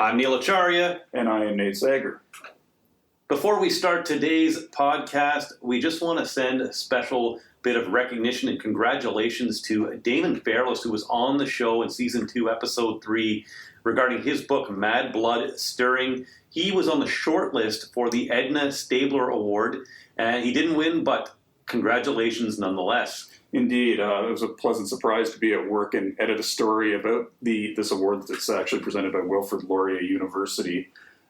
I'm Neil Acharya. And I am Nate Sager. Before we start today's podcast, we just want to send a special bit of recognition and congratulations to Damon Fairless, who was on the show in Season 2, Episode 3, regarding his book, Mad Blood Stirring. He was on the short list for the Edna Stabler Award, and he didn't win, but congratulations nonetheless. Indeed. It was a pleasant surprise to be at work and edit a story about this award that's actually presented by Wilfrid Laurier University.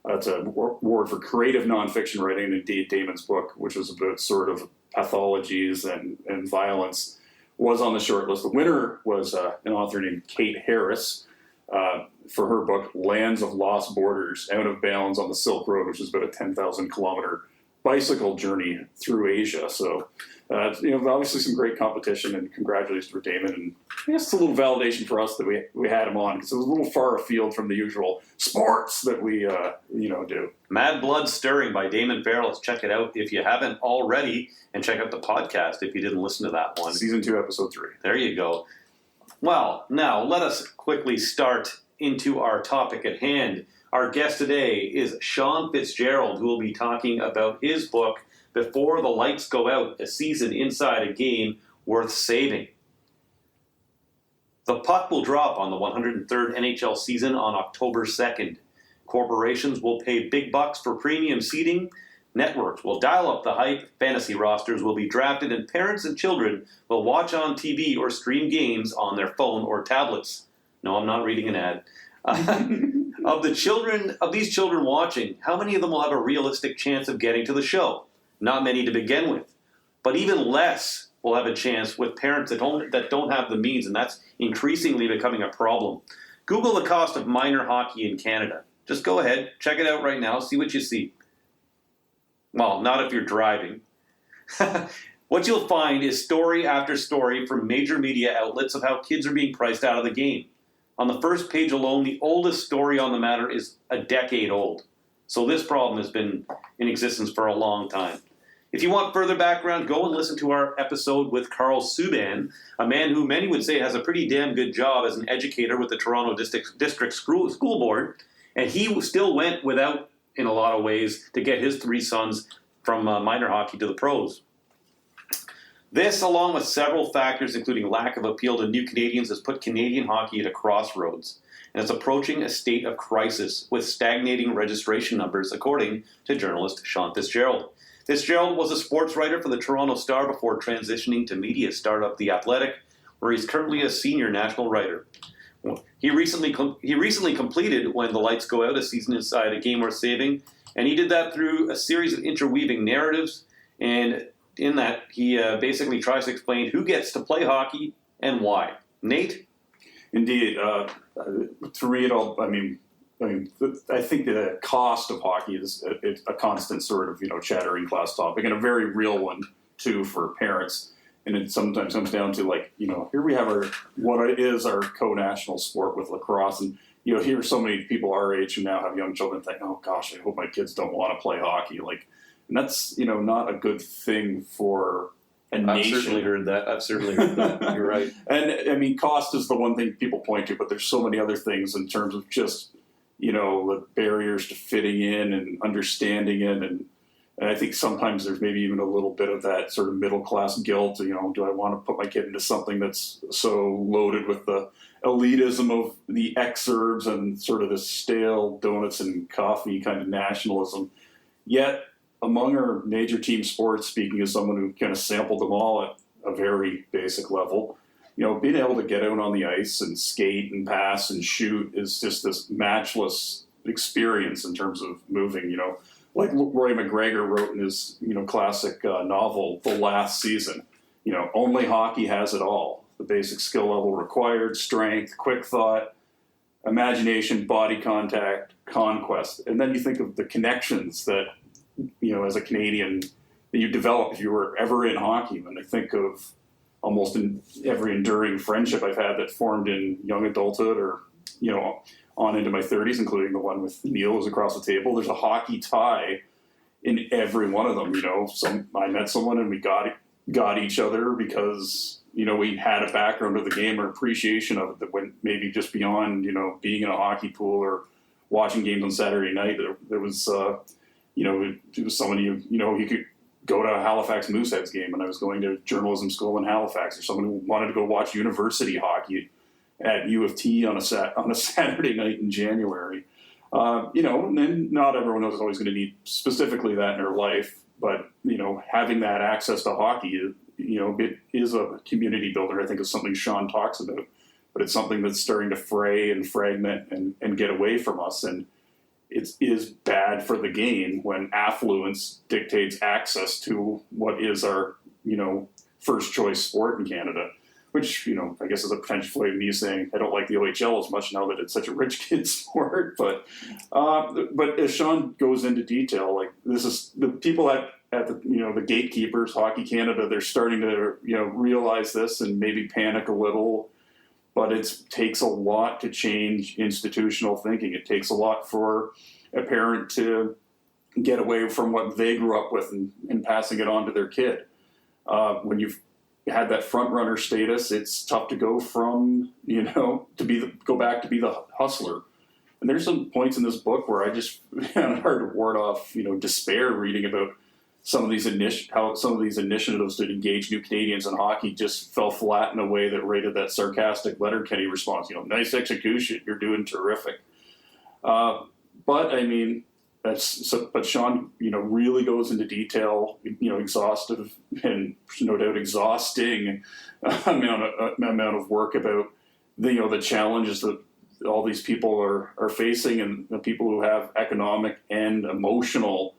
It's an award for creative nonfiction writing, and indeed Damon's book, which was about sort of pathologies and violence, was on the short list. The winner was an author named Kate Harris for her book, Lands of Lost Borders, Out of Bounds on the Silk Road, which is about a 10,000 kilometer bicycle journey through Asia. So, obviously some great competition, and congratulations for Damon. And I guess it's a little validation for us that we had him on, because it was a little far afield from the usual sports that we, do. Mad Blood Stirring by Damon Fairless. Check it out if you haven't already, and check out the podcast if you didn't listen to that one. Season 2, Episode 3. There you go. Well, now let us quickly start into our topic at hand. Our guest today is Sean Fitz-Gerald, who will be talking about his book, Before the Lights Go Out, A Season Inside a Game Worth Saving. The puck will drop on the 103rd NHL season on October 2nd. Corporations will pay big bucks for premium seating. Networks will dial up the hype. Fantasy rosters will be drafted, and parents and children will watch on TV or stream games on their phone or tablets. No, I'm not reading an ad. Of these children watching, how many of them will have a realistic chance of getting to the show? Not many to begin with. But even less will have a chance with parents that don't have the means, and that's increasingly becoming a problem. Google the cost of minor hockey in Canada. Just go ahead, check it out right now, see what you see. Well, not if you're driving. What you'll find is story after story from major media outlets of how kids are being priced out of the game. On the first page alone, the oldest story on the matter is a decade old. So this problem has been in existence for a long time. If you want further background, go and listen to our episode with Carl Subban, a man who many would say has a pretty damn good job as an educator with the Toronto District School Board. And he still went without, in a lot of ways, to get his three sons from minor hockey to the pros. This, along with several factors, including lack of appeal to new Canadians, has put Canadian hockey at a crossroads, and it's approaching a state of crisis with stagnating registration numbers, according to journalist Sean Fitz-Gerald. Fitz-Gerald was a sports writer for the Toronto Star before transitioning to media startup The Athletic, where he's currently a senior national writer. He recently completed When the Lights Go Out, A Season Inside a Game Worth Saving, and he did that through a series of interweaving narratives, and in that, he basically tries to explain who gets to play hockey and why. Nate? Indeed. To read all, I think the cost of hockey is a constant sort of, chattering class topic, and a very real one, too, for parents. And it sometimes comes down to, here we have what is our co-national sport with lacrosse. And, here so many people our age who now have young children think, oh, gosh, I hope my kids don't want to play hockey. And that's, not a good thing for a nation. I've certainly heard that. You're right. And, cost is the one thing people point to, but there's so many other things in terms of just, the barriers to fitting in and understanding it. And I think sometimes there's maybe even a little bit of that sort of middle-class guilt. Do I want to put my kid into something that's so loaded with the elitism of the exurbs and sort of this stale donuts and coffee kind of nationalism? Yet, among our major team sports, speaking as someone who kind of sampled them all at a very basic level, being able to get out on the ice and skate and pass and shoot is just this matchless experience in terms of moving, like Roy McGregor wrote in his, classic novel, The Last Season. Only hockey has it all. The basic skill level required, strength, quick thought, imagination, body contact, conquest. And then you think of the connections that, as a Canadian, that you develop if you were ever in hockey. When I think of almost every enduring friendship I've had that formed in young adulthood or, on into my 30s, including the one with Neil who's across the table, there's a hockey tie in every one of them. I met someone and we got each other because, we had a background of the game or appreciation of it that went maybe just beyond, being in a hockey pool or watching games on Saturday night. There was, it was somebody he could go to a Halifax Mooseheads game, and I was going to journalism school in Halifax, or someone who wanted to go watch university hockey at U of T on a Saturday night in January. And then not everyone is always going to need specifically that in their life, but having that access to hockey, it is a community builder. I think is something Sean talks about, but it's something that's starting to fray and fragment and get away from us. And it is bad for the game when affluence dictates access to what is our, first choice sport in Canada, which, I guess is a potential way of me saying I don't like the OHL as much now that it's such a rich kid sport. But as Sean goes into detail, like this is the people at the, the gatekeepers, Hockey Canada, they're starting to, realize this and maybe panic a little. But it takes a lot to change institutional thinking. It takes a lot for a parent to get away from what they grew up with and passing it on to their kid. When you've had that front runner status, it's tough to go from, go back to be the hustler. And there's some points in this book where I just found it hard to ward off, despair reading about some of these initiatives to engage new Canadians in hockey just fell flat in a way that rated that sarcastic Letterkenny response. Nice execution, you're doing terrific. But Sean, really goes into detail, exhaustive and no doubt exhausting amount of work about the challenges that all these people are facing, and the people who have economic and emotional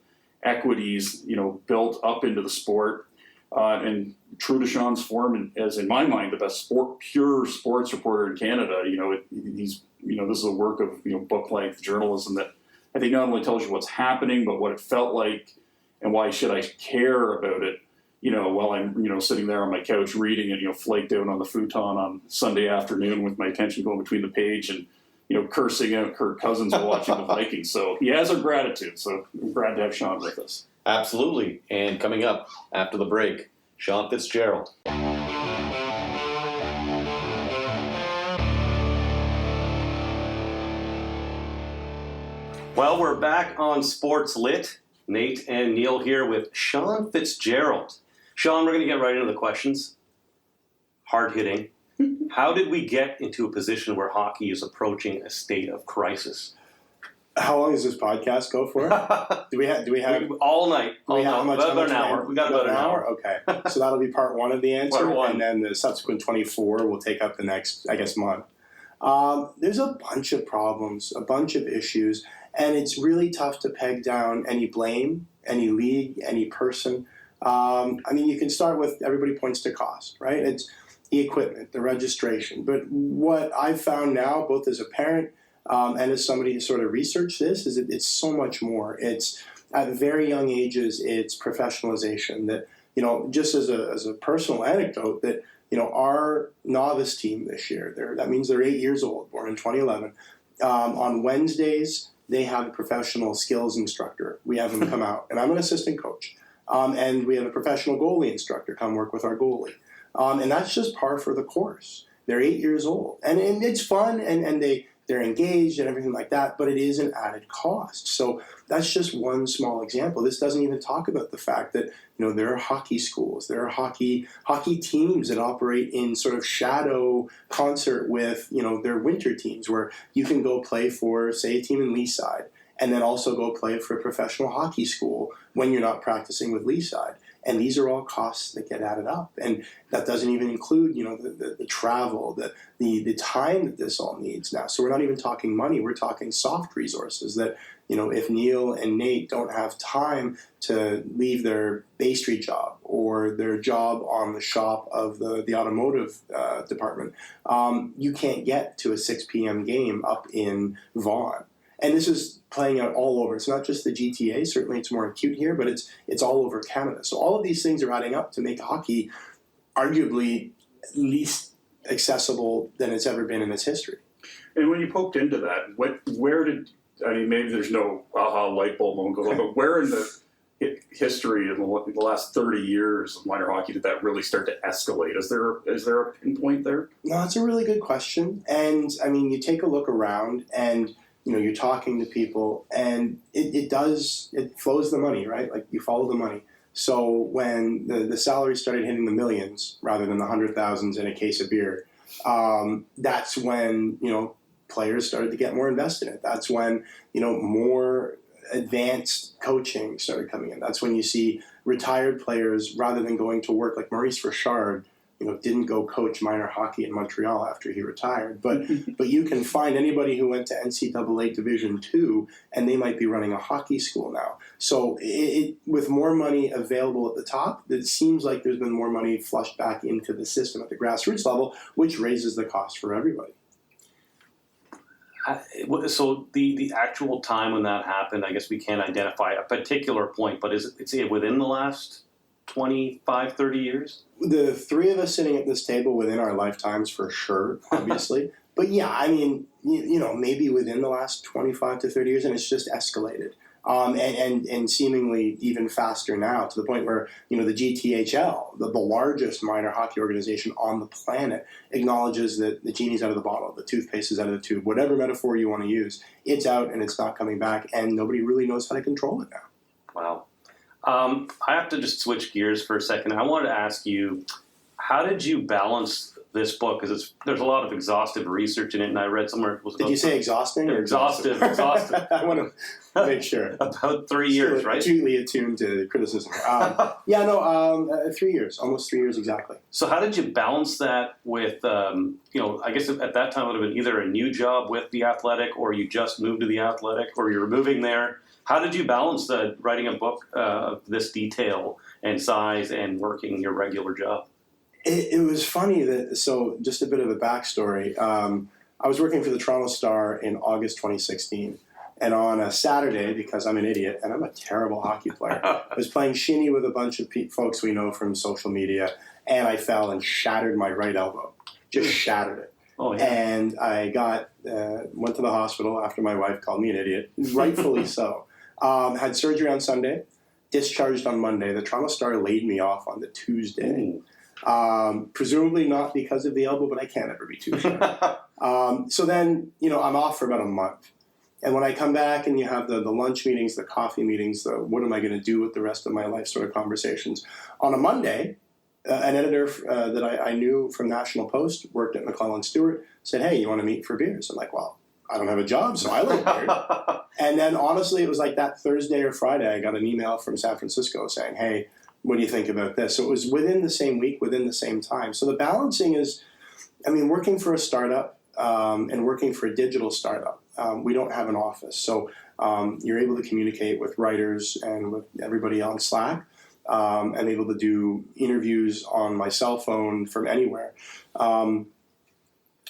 equities, built up into the sport, and true to Sean's form, as in my mind, the best pure sports reporter in Canada. This is a work of book length journalism that I think not only tells you what's happening, but what it felt like, and why should I care about it. While I'm sitting there on my couch reading it, flaked out on the futon on Sunday afternoon with my attention going between the page and cursing out Kirk Cousins while watching the Vikings. So he has our gratitude. So I'm glad to have Sean with us. Absolutely. And coming up after the break, Sean Fitz-Gerald. Well, we're back on SportsLit. Nate and Neil here with Sean Fitz-Gerald. Sean, we're going to get right into the questions. Hard-hitting. How did we get into a position where hockey is approaching a state of crisis? How long does this podcast go for? Do we have all night? About an hour. We got about an hour. Okay, so that'll be part one of the answer, Part one. And then the subsequent 24 will take up the next, month. There's a bunch of problems, a bunch of issues, and it's really tough to peg down any blame, any league, any person. You can start with everybody points to cost, right? It's the equipment, the registration. But what I've found now, both as a parent and as somebody who sort of researched this, is it's so much more. It's at very young ages, it's professionalization. That just as a personal anecdote, that our novice team this year, that means they're 8 years old, born in 2011. On Wednesdays, they have a professional skills instructor. We have them come out, and I'm an assistant coach. And we have a professional goalie instructor come work with our goalie. And that's just par for the course. They're 8 years old. And it's fun, and they're engaged and everything like that, but it is an added cost. So that's just one small example. This doesn't even talk about the fact that there are hockey schools, there are hockey teams that operate in sort of shadow concert with their winter teams, where you can go play for, say, a team in Leaside, and then also go play for a professional hockey school when you're not practicing with Leaside. And these are all costs that get added up. And that doesn't even include, the travel, the time that this all needs now. So we're not even talking money. We're talking soft resources that, if Neil and Nate don't have time to leave their Bay Street job or their job on the shop of the automotive department, you can't get to a 6 p.m. game up in Vaughan. And this is playing out all over. It's not just the GTA. Certainly it's more acute here, but it's all over Canada. So all of these things are adding up to make hockey arguably least accessible than it's ever been in its history. And when you poked into that, maybe there's no aha light bulb moment go, but where in the history in the last 30 years of minor hockey did that really start to escalate? Is there a pinpoint there? No, it's a really good question. And you take a look around, and you're talking to people, and it flows the money, right? Like, you follow the money. So when the salary started hitting the millions rather than the 100,000s in a case of beer, that's when, players started to get more invested in it. That's when, more advanced coaching started coming in. That's when you see retired players, rather than going to work, like Maurice Richard, didn't go coach minor hockey in Montreal after he retired. But you can find anybody who went to NCAA Division II, and they might be running a hockey school now. So with more money available at the top, it seems like there's been more money flushed back into the system at the grassroots level, which raises the cost for everybody. So the actual time when that happened, I guess we can't identify a particular point, but is it within the last 25, 30 years? The three of us sitting at this table within our lifetimes, for sure, obviously. But yeah, I mean, maybe within the last 25 to 30 years, and it's just escalated. And seemingly even faster now, to the point where, the GTHL, the largest minor hockey organization on the planet, acknowledges that the genie's out of the bottle, the toothpaste is out of the tube, whatever metaphor you want to use. It's out and it's not coming back, and nobody really knows how to control it now. Wow. I have to just switch gears for a second. I wanted to ask you, how did you balance this book? Because there's a lot of exhaustive research in it, and I read somewhere it was. Did you say exhausting or exhaustive? Exhaustive. I want to make sure. About 3 years, right? Acutely attuned to criticism. 3 years, almost 3 years exactly. So how did you balance that with, I guess at that time it would have been either a new job with the Athletic, or you just moved to the Athletic, or you're moving there. How did you balance writing a book of this detail and size and working your regular job? It was funny so just a bit of a backstory. I was working for the Toronto Star in August 2016. And on a Saturday, because I'm an idiot and I'm a terrible hockey player, I was playing shinny with a bunch of folks we know from social media, and I fell and shattered my right elbow. Just shattered it. Oh, yeah. And I went to the hospital after my wife called me an idiot, rightfully so. Had surgery on Sunday, discharged on Monday. The Toronto Star laid me off on the Tuesday. Presumably not because of the elbow, but I can't ever be too sure. So then, I'm off for about a month. And when I come back and you have the lunch meetings, the coffee meetings, the what am I going to do with the rest of my life sort of conversations. On a Monday, an editor that I knew from National Post, worked at McClelland Stewart, said, "Hey, you want to meet for beers?" I'm like, well, I don't have a job, so I like beer. And then honestly, it was like that Thursday or Friday, I got an email from San Francisco saying, "Hey, what do you think about this?" So it was within the same week, within the same time. So the balancing is, working for a startup and working for a digital startup, we don't have an office. So you're able to communicate with writers and with everybody on Slack. I'm able to do interviews on my cell phone from anywhere.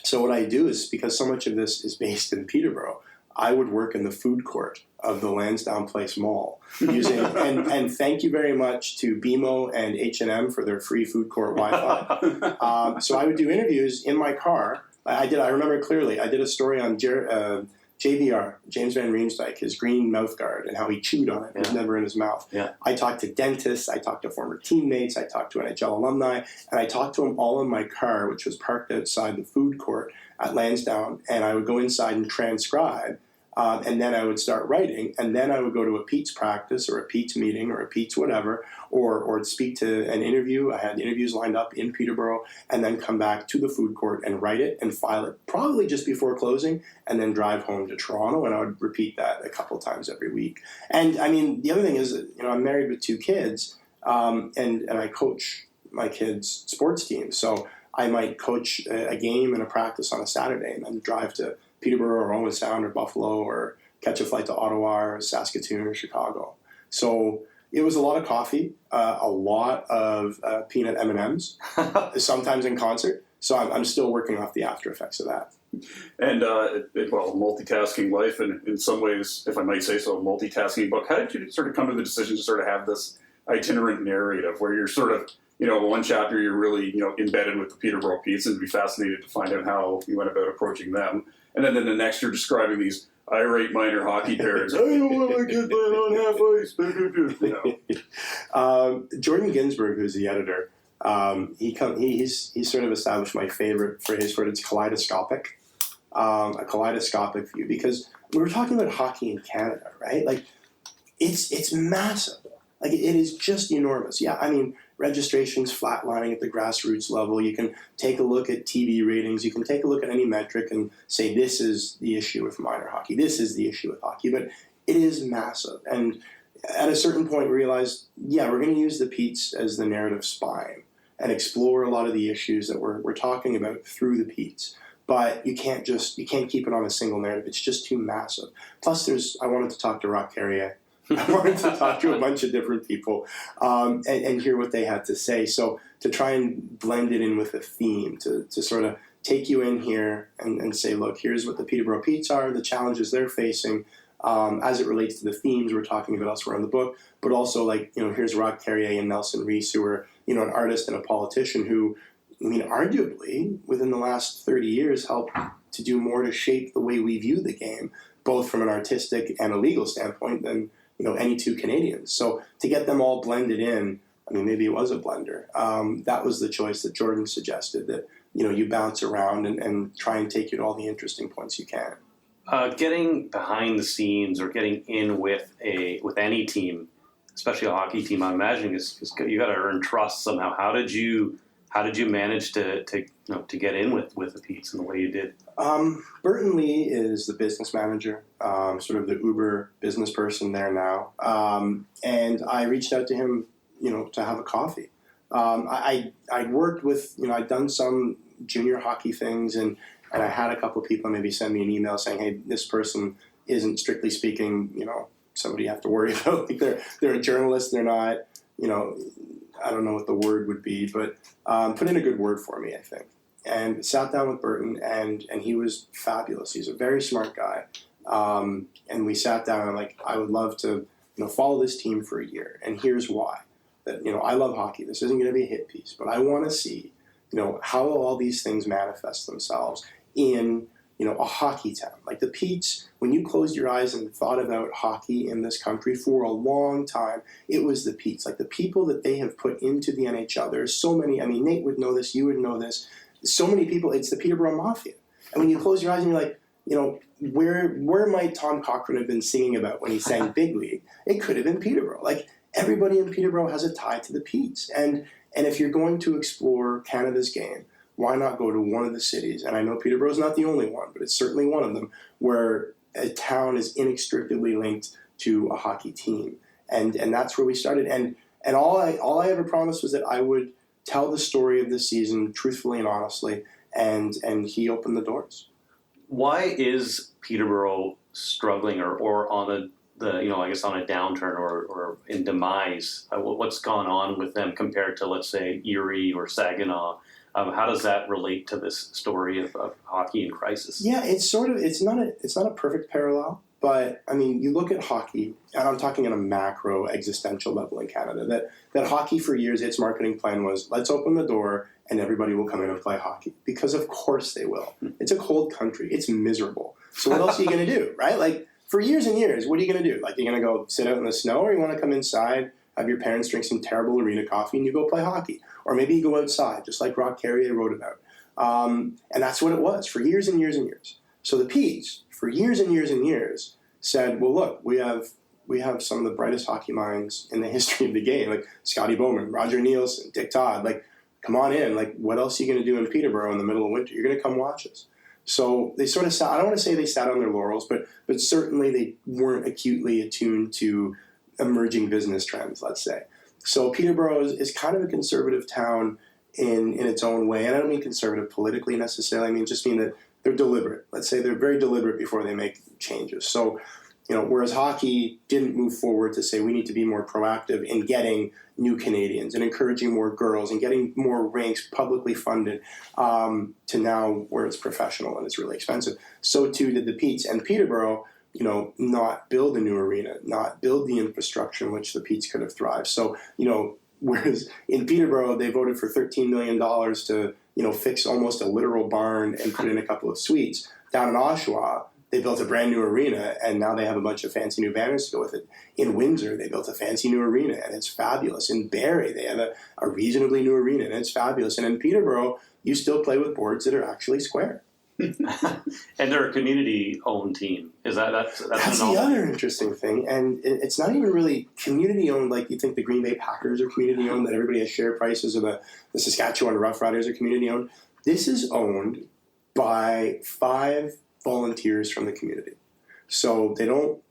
So what I do is, because so much of this is based in Peterborough, I would work in the food court of the Lansdowne Place Mall using, and thank you very much to BMO and H&M for their free food court Wi-Fi. So I would do interviews in my car. I remember clearly, I did a story on JVR, James Van Riemsdyk, his green mouth guard, and how he chewed on it. It was never in his mouth. Yeah. I talked to dentists, I talked to former teammates, I talked to NHL alumni, and I talked to them all in my car, which was parked outside the food court at Lansdowne, and I would go inside and transcribe, and then I would start writing, and then I would go to a Pete's practice or a Pete's meeting or a Pete's whatever, or speak to an interview. I had interviews lined up in Peterborough, and then come back to the food court and write it and file it probably just before closing, and then drive home to Toronto, and I would repeat that a couple times every week. And the other thing is that, I'm married with 2 kids, and I coach my kids' sports teams. So I might coach a game and a practice on a Saturday and then drive to Peterborough or Owen Sound or Buffalo, or catch a flight to Ottawa or Saskatoon or Chicago. So it was a lot of coffee, a lot of peanut M&Ms, sometimes in concert. So I'm still working off the after effects of that. And, multitasking life, and in some ways, if I might say so, multitasking book. How did you sort of come to the decision to sort of have this itinerant narrative where you're sort of, one chapter you're really, embedded with the Peterborough Petes, and be fascinated to find out how you went about approaching them. And then the next you're describing these irate minor hocky parents. I don't want my kid playing on half ice. Jordan Ginsburg, who's the editor, he's sort of established my favorite phrase for it. It's kaleidoscopic. a kaleidoscopic view, because we were talking about hockey in Canada, right? Like, it's massive. Like, it is just enormous. Yeah, I mean, registration's flatlining at the grassroots level. You can take a look at TV ratings. You can take a look at any metric and say, this is the issue with minor hockey. This is the issue with hockey. But it is massive. And at a certain point, we realized, yeah, we're going to use the Pete's as the narrative spine and explore a lot of the issues that we're talking about through the Pete's. But you can't keep it on a single narrative. It's just too massive. Plus, I wanted to talk to Roch Carrier. I wanted to talk to a bunch of different people and hear what they had to say. So to try and blend it in with a theme, to sort of take you in here and say, look, here's what the Peterborough Petes are, the challenges they're facing as it relates to the themes we're talking about elsewhere in the book, but also, like, here's Roch Carrier and Nelson Reese, who are, an artist and a politician who, I mean, arguably within the last 30 years helped to do more to shape the way we view the game, both from an artistic and a legal standpoint than any two Canadians. So to get them all blended in, I mean, maybe it was a blender. That was the choice that Jordan suggested, that, you bounce around and try and take you to all the interesting points you can. Getting behind the scenes or getting in with any team, especially a hockey team, I'm imagining you got to earn trust somehow. How did you manage to get in with the Petes in the way you did? Burton Lee is the business manager, sort of the Uber business person there now. And I reached out to him, to have a coffee. I'd worked with, I'd done some junior hockey things, and I had a couple of people maybe send me an email saying, hey, this person isn't strictly speaking, somebody you have to worry about. Like, they're a journalist, they're not, I don't know what the word would be, but put in a good word for me, I think. And sat down with Burton, and he was fabulous. He's a very smart guy. And we sat down, and I'm like, I would love to, follow this team for a year. And here's why. That, I love hockey. This isn't going to be a hit piece, but I want to see, how all these things manifest themselves in, a hockey town. Like the Petes, when you closed your eyes and thought about hockey in this country for a long time, it was the Petes. Like the people that they have put into the NHL. There's so many, I mean, Nate would know this, you would know this. So many people, it's the Peterborough Mafia. And when you close your eyes and you're like, where might Tom Cochrane have been singing about when he sang Big League? It could have been Peterborough. Like, everybody in Peterborough has a tie to the Petes. And if you're going to explore Canada's game, why not go to one of the cities? And I know Peterborough is not the only one, but it's certainly one of them, where a town is inextricably linked to a hockey team. And that's where we started. And all I ever promised was that I would tell the story of this season truthfully and honestly, and he opened the doors. Why is Peterborough struggling or on I guess on a downturn or in demise? What's gone on with them compared to, let's say, Erie or Saginaw? How does that relate to this story of hockey in crisis? Yeah, it's not a perfect parallel, but I mean, you look at hockey, and I'm talking on a macro existential level in Canada, that hockey for years, its marketing plan was, let's open the door and everybody will come in and play hockey, because of course they will. It's a cold country. It's miserable. So what else are you going to do, right? Like, for years and years, what are you going to do? Like, you're going to go sit out in the snow, or you want to come inside, have your parents drink some terrible arena coffee, and you go play hockey? Or maybe you go outside, just like Roch Carrier wrote about. And that's what it was for years and years and years. So the Petes, for years and years and years, said, well, look, we have some of the brightest hockey minds in the history of the game, like Scotty Bowman, Roger Nielsen, Dick Todd. Like, come on in. Like, what else are you going to do in Peterborough in the middle of winter? You're going to come watch us. So they sort of sat, I don't want to say they sat on their laurels, but certainly they weren't acutely attuned to emerging business trends, let's say. So Peterborough is kind of a conservative town in its own way. And I don't mean conservative politically necessarily. I mean that they're deliberate. Let's say they're very deliberate before they make changes. So, whereas hockey didn't move forward to say we need to be more proactive in getting new Canadians and encouraging more girls and getting more rinks publicly funded, to now where it's professional and it's really expensive. So too did the Petes. And Peterborough, not build a new arena, not build the infrastructure in which the Petes could have thrived. So, whereas in Peterborough, they voted for $13 million to, fix almost a literal barn and put in a couple of suites. Down in Oshawa, they built a brand new arena, and now they have a bunch of fancy new banners to go with it. In Windsor, they built a fancy new arena, and it's fabulous. In Barrie, they have a reasonably new arena, and it's fabulous. And in Peterborough, you still play with boards that are actually square. And they're a community-owned team. Is that's the other interesting thing, and it's not even really community-owned like you think the Green Bay Packers are community-owned, that everybody has share prices, or the Saskatchewan Roughriders are community-owned. This is owned by 5 volunteers from the community. So to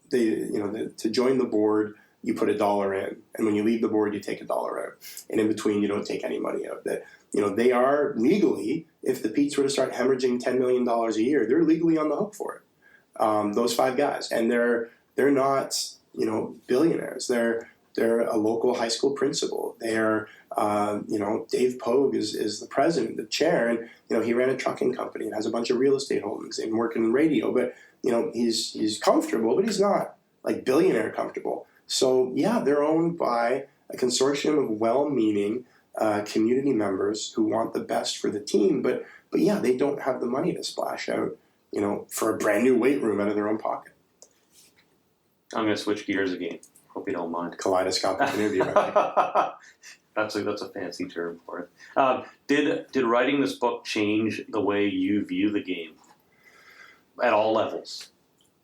join the board, you put $1 in, and when you leave the board, you take $1 out. And in between, you don't take any money out. They are legally, if the Petes were to start hemorrhaging $10 million a year, they're legally on the hook for it. Those 5 guys, and they're not billionaires. They're a local high school principal. They're Dave Pogue is the president, the chair, and he ran a trucking company and has a bunch of real estate holdings and working in radio. But he's comfortable, but he's not like billionaire comfortable. So yeah, they're owned by a consortium of well-meaning community members who want the best for the team, but yeah, they don't have the money to splash out, for a brand new weight room out of their own pocket. I'm going to switch gears again. Hope you don't mind. Kaleidoscopic interview. That's a fancy term for it. Did writing this book change the way you view the game at all levels?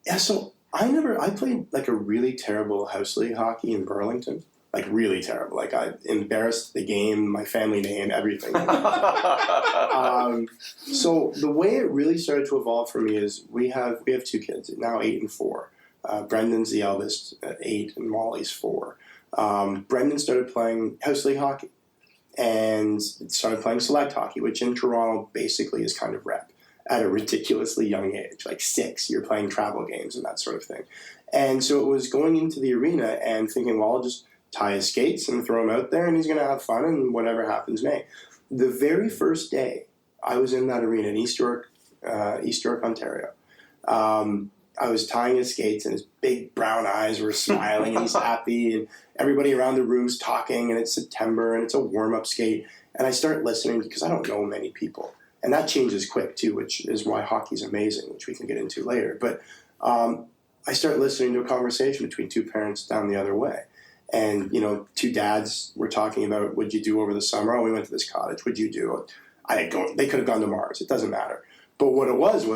Yeah, so I played like a really terrible house league hockey in Burlington. Like really terrible. Like I embarrassed the game, my family name, everything. So the way it really started to evolve for me is we have 2 kids now, 8 and 4. Brendan's the eldest at 8, and Molly's 4. Brendan started playing house league hockey and started playing select hockey, which in Toronto basically is kind of rep at a ridiculously young age, like 6. You're playing travel games and that sort of thing. And so it was going into the arena and thinking, well, I'll just tie his skates and throw him out there, and he's going to have fun, and whatever happens may. The very first day I was in that arena in East York, Ontario, I was tying his skates, and his big brown eyes were smiling, and he's happy, and everybody around the room's talking, and it's September, and it's a warm-up skate, and I start listening because I don't know many people. And that changes quick, too, which is why hockey's amazing, which we can get into later. But I start listening to a conversation between 2 parents down the other way. And, 2 dads were talking about, what'd you do over the summer? Oh, we went to this cottage. What'd you do? They could have gone to Mars. It doesn't matter. But what it was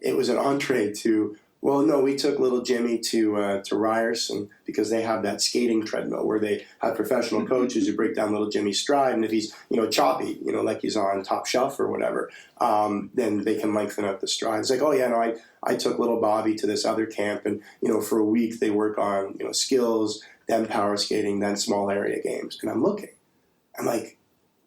it was an entree to, well, no, we took little Jimmy to Ryerson because they have that skating treadmill where they have professional coaches who break down little Jimmy's stride. And if he's, choppy, like he's on top shelf or whatever, then they can lengthen out the stride. It's like, oh, yeah, no, I took little Bobby to this other camp. And, for a week they work on, skills, then power skating, then small area games. And I'm looking. I'm like,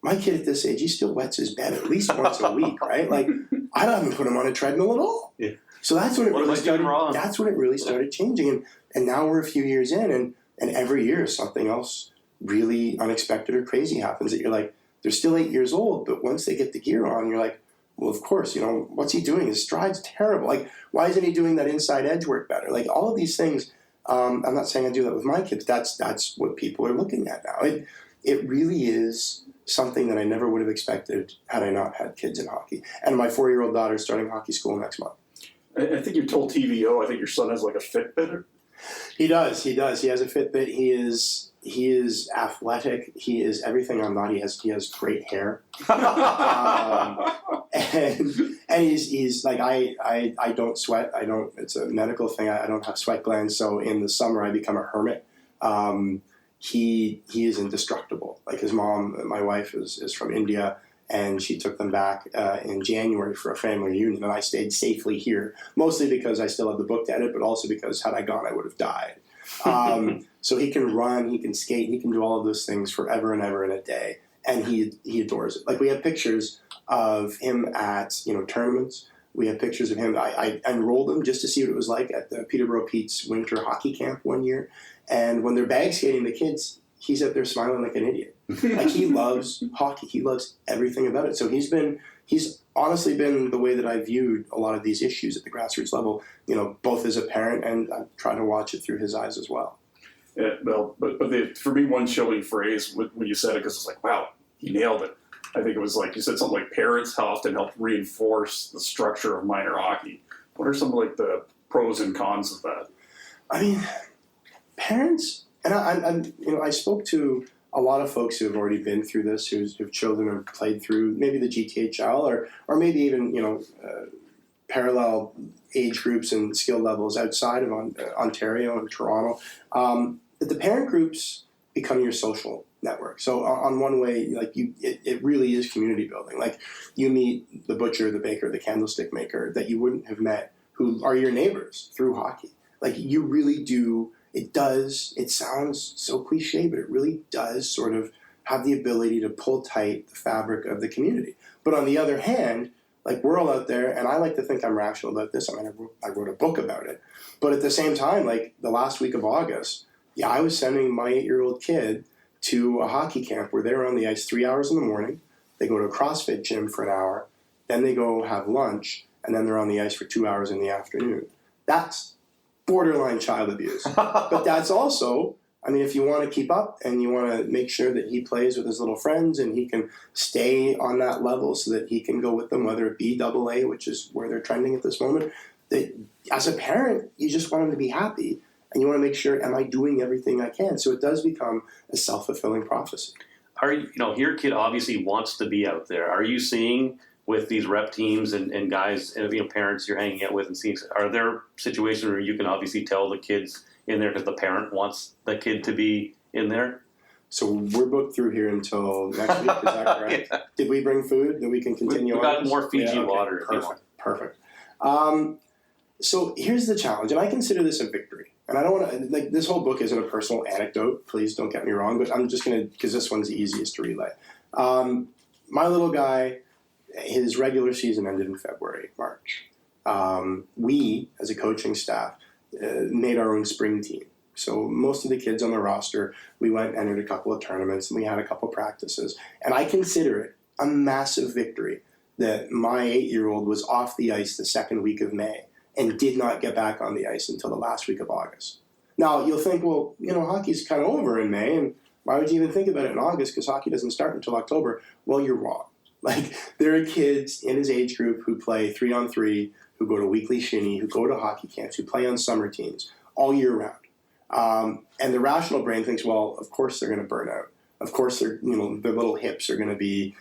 my kid at this age, he still wets his bed at least once a week, right? Like, I haven't put him on a treadmill at all. Yeah. So that's when it really started. That's when it really started changing, and now we're a few years in, and every year something else really unexpected or crazy happens that you're like, they're still 8 years old, but once they get the gear on, you're like, well, of course, what's he doing? His stride's terrible. Like, why isn't he doing that inside edge work better? Like all of these things. I'm not saying I do that with my kids. That's what people are looking at now. It really is something that I never would have expected had I not had kids in hockey. And my 4-year-old daughter is starting hockey school next month. I think you told TVO, I think your son has like a Fitbit. He does. He has a Fitbit. He is athletic. He is everything I'm not. He has great hair. And he's like, I don't sweat. It's a medical thing. I don't have sweat glands. So in the summer I become a hermit. He is indestructible. Like his mom, my wife is from India, and she took them back in January for a family reunion, and I stayed safely here, mostly because I still have the book to edit, but also because had I gone, I would have died. So he can run, he can skate, he can do all of those things forever and ever in a day, and he adores it. Like we have pictures of him at tournaments. We have pictures of him. I enrolled him just to see what it was like at the Peterborough Pete's winter hockey camp one year, and when they're bag skating the kids, he's out there smiling like an idiot. Like he loves hockey. He loves everything about it. So he's honestly been the way that I viewed a lot of these issues at the grassroots level, both as a parent and I try to watch it through his eyes as well. Yeah, well, but for me, one chilling phrase when you said it, because it's like, wow, he nailed it. I think it was like, you said something like parents often help reinforce the structure of minor hockey. What are some like the pros and cons of that? I mean, parents, and I spoke to a lot of folks who have already been through this, whose children have played through maybe the GTHL or maybe even parallel age groups and skill levels outside of Ontario and Toronto. But the parent groups become your social network. So on one way, like it really is community building. Like you meet the butcher, the baker, the candlestick maker that you wouldn't have met, who are your neighbors through hockey. Like you really do. It sounds so cliche, but it really does sort of have the ability to pull tight the fabric of the community. But on the other hand, like we're all out there, and I like to think I'm rational about this. I mean, I wrote a book about it. But at the same time, like the last week of August, yeah, I was sending my 8-year-old kid to a hockey camp where they were on the ice 3 hours in the morning. They go to a CrossFit gym for an hour. Then they go have lunch, and then they're on the ice for 2 hours in the afternoon. That's borderline child abuse. But that's also, I mean, if you want to keep up and you want to make sure that he plays with his little friends and he can stay on that level so that he can go with them, whether it be AA, which is where they're trending at this moment, that as a parent, you just want him to be happy and you want to make sure, am I doing everything I can? So it does become a self-fulfilling prophecy. Your kid obviously wants to be out there. Are you seeing with these rep teams and guys, and parents you're hanging out with and seeing, are there situations where you can obviously tell the kids in there because the parent wants the kid to be in there? So we're booked through here until next week, is that correct? Yeah. Did we bring food that we can continue on? We've got more Fiji water. Perfect. So here's the challenge, and I consider this a victory. And I don't want to, like, this whole book isn't a personal anecdote, please don't get me wrong, but I'm just going to, because this one's the easiest to relay. My little guy, his regular season ended in February, March. We, as a coaching staff, made our own spring team. So most of the kids on the roster, we went and entered a couple of tournaments and we had a couple practices. And I consider it a massive victory that my 8-year-old was off the ice the second week of May and did not get back on the ice until the last week of August. Now, you'll think, well, hockey's kind of over in May, and why would you even think about it in August because hockey doesn't start until October? Well, you're wrong. Like, there are kids in his age group who play 3-on-3, who go to weekly shinny, who go to hockey camps, who play on summer teams all year round. And the rational brain thinks, well, of course they're going to burn out. Of course their little hips are going to be,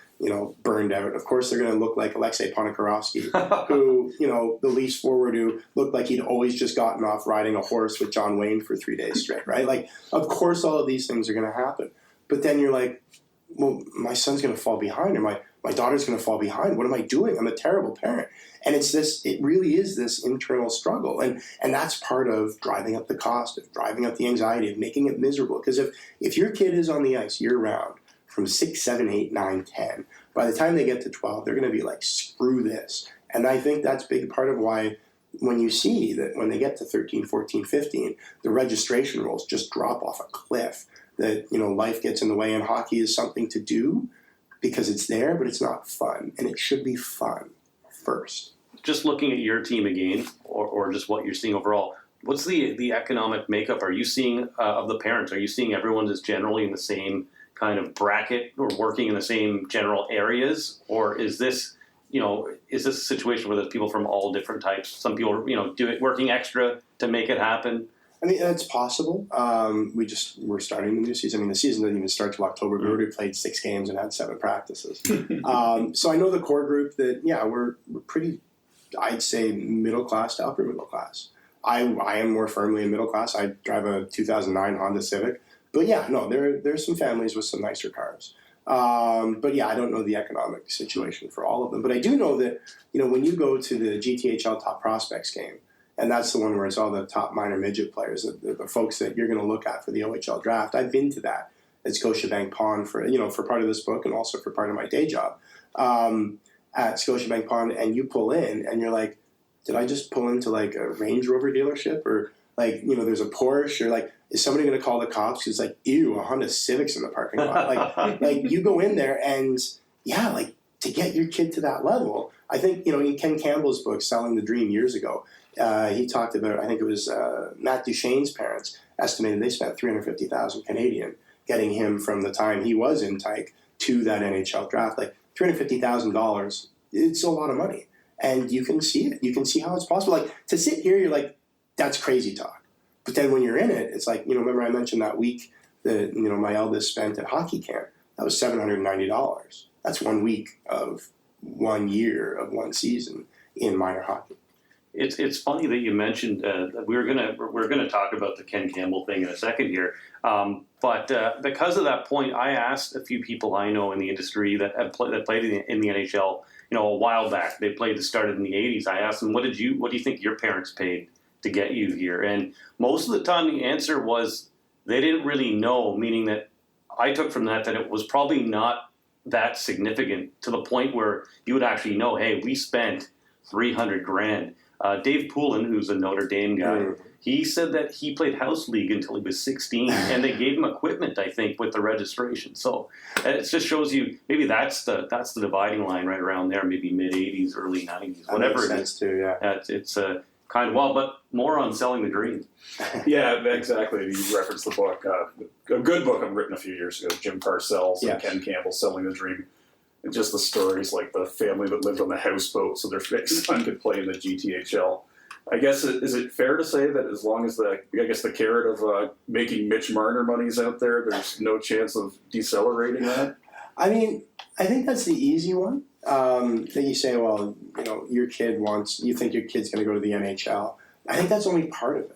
burned out. Of course they're going to look like Alexei Ponikarovsky, who, the Leafs forward who looked like he'd always just gotten off riding a horse with John Wayne for 3 days straight, right? Like, of course all of these things are going to happen. But then you're like, well, my son's going to fall behind, or my daughter's going to fall behind. What am I doing? I'm a terrible parent. And it really is this internal struggle. And that's part of driving up the cost, of driving up the anxiety, of making it miserable. Because if your kid is on the ice year round, from 6, 7, 8, 9, 10, by the time they get to 12, they're going to be like, screw this. And I think that's a big part of why when you see that when they get to 13, 14, 15, the registration rolls just drop off a cliff, that, life gets in the way and hockey is something to do because it's there, but it's not fun. And it should be fun first. Just looking at your team again, or just what you're seeing overall, what's the economic makeup are you seeing of the parents? Are you seeing everyone is generally in the same kind of bracket or working in the same general areas? Or is this, is this a situation where there's people from all different types? Some people, working extra to make it happen? I mean, it's possible. We're starting the new season. I mean, the season didn't even start till October. We already played 6 games and had 7 practices. So I know the core group that, we're pretty, I'd say, middle class to upper middle class. I am more firmly in middle class. I drive a 2009 Honda Civic. But there's some families with some nicer cars. But I don't know the economic situation for all of them. But I do know that, when you go to the GTHL Top Prospects game, and that's the one where it's all the top minor midget players, the folks that you're going to look at for the OHL draft. I've been to that at Scotiabank Pond for part of this book and also for part of my day job at Scotiabank Pond. And you pull in and you're like, did I just pull into like a Range Rover dealership? Or like, there's a Porsche, or like, is somebody going to call the cops? It's like, ew, a Honda Civic's in the parking lot. like you go in there and to get your kid to that level, I think, in Ken Campbell's book, Selling the Dream years ago, he talked about, I think it was Matt Duchesne's parents estimated they spent $350,000 Canadian getting him from the time he was in Tyke to that NHL draft. Like $350,000, it's a lot of money. And you can see it. You can see how it's possible. Like, to sit here, you're like, that's crazy talk. But then when you're in it, it's like, remember I mentioned that week that, my eldest spent at hockey camp. That was $790. That's 1 week of 1 year of one season. in minor hockey. It's funny that you mentioned we're gonna talk about the Ken Campbell thing in a second here, but because of that point, I asked a few people I know in the industry that played in the NHL, a while back. They started in the '80s. I asked them, what do you think your parents paid to get you here? And most of the time, the answer was they didn't really know. Meaning that I took from that it was probably not that significant to the point where you would actually know, hey, we spent $300,000. Dave Poulin, who's a Notre Dame guy, he said that he played house league until he was 16, and they gave him equipment, I think, with the registration. So it just shows you maybe that's the dividing line right around there, maybe mid 80s, early 90s, whatever it is. Too, yeah. It's kind of but more on selling the dream. Yeah, exactly. You referenced the book, a good book I've written a few years ago, Jim Parcells and Ken Campbell, Selling the Dream. And just the stories like the family that lived on the houseboat so their son could play in the GTHL. I guess, is it fair to say that as long as the carrot of making Mitch Marner money's out there, there's no chance of decelerating that? I mean, I think that's the easy one. That you say, well, you think your kid's going to go to the NHL. I think that's only part of it.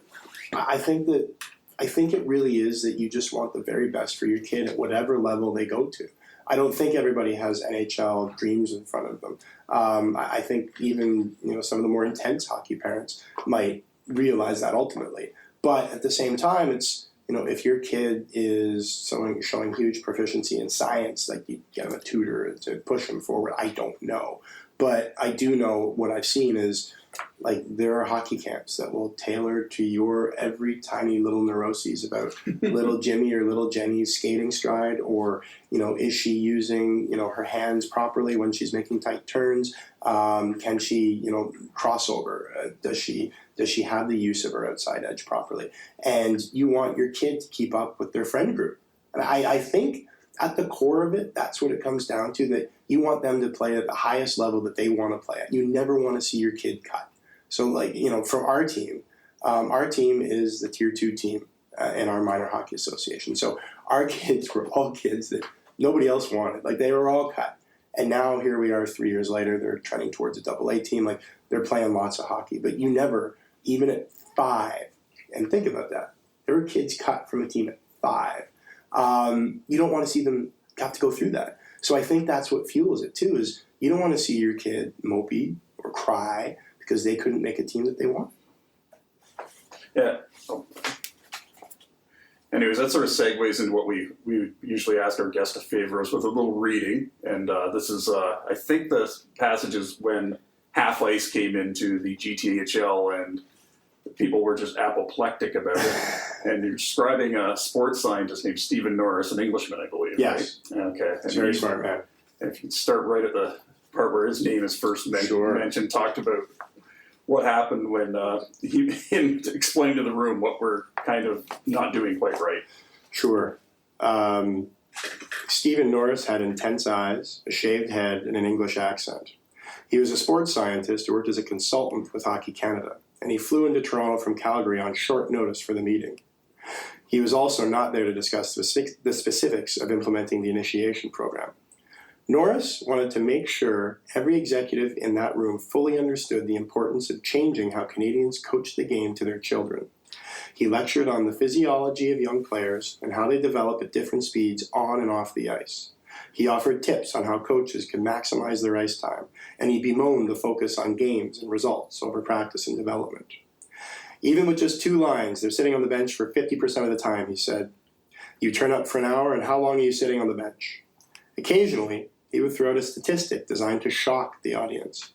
I think it really is that you just want the very best for your kid at whatever level they go to. I don't think everybody has NHL dreams in front of them. I think even some of the more intense hockey parents might realize that ultimately. But at the same time, it's if your kid is showing huge proficiency in science, like you get him a tutor to push him forward. I don't know, but I do know what I've seen is like there are hockey camps that will tailor to your every tiny little neuroses about little Jimmy or little Jenny's skating stride, or is she using her hands properly when she's making tight turns? Can she cross over? Does she have the use of her outside edge properly? And you want your kid to keep up with their friend group. And I think at the core of it, that's what it comes down to, that you want them to play at the highest level that they want to play at. You never want to see your kid cut. So for our team is the Tier 2 team in our minor hockey association. So our kids were all kids that nobody else wanted. Like they were all cut. And now here we are 3 years later, they're trending towards a AA team. Like they're playing lots of hockey. But you never, even at 5, and think about that, there were kids cut from a team at 5. You don't want to see them have to go through that. So I think that's what fuels it too, is you don't want to see your kid mopey or cry because they couldn't make a team that they want. Yeah. Anyways, that sort of segues into what we usually ask our guests to favor us with a little reading. And this is, I think the passage is when Half Ice came into the GTHL and people were just apoplectic about it. And you're describing a sports scientist named Stephen Norris, an Englishman, I believe. Yes. Right? Okay. He's very smart man. If you start right at the part where his name is first mentioned, talked about what happened when he explained to the room what we're kind of not doing quite right. Sure. Stephen Norris had intense eyes, a shaved head, and an English accent. He was a sports scientist who worked as a consultant with Hockey Canada, and he flew into Toronto from Calgary on short notice for the meeting. He was also not there to discuss the specifics of implementing the initiation program. Norris wanted to make sure every executive in that room fully understood the importance of changing how Canadians coach the game to their children. He lectured on the physiology of young players and how they develop at different speeds on and off the ice. He offered tips on how coaches can maximize their ice time, and he bemoaned the focus on games and results over practice and development. Even with just 2 lines, they're sitting on the bench for 50% of the time, he said. You turn up for an hour, and how long are you sitting on the bench? Occasionally, he would throw out a statistic designed to shock the audience.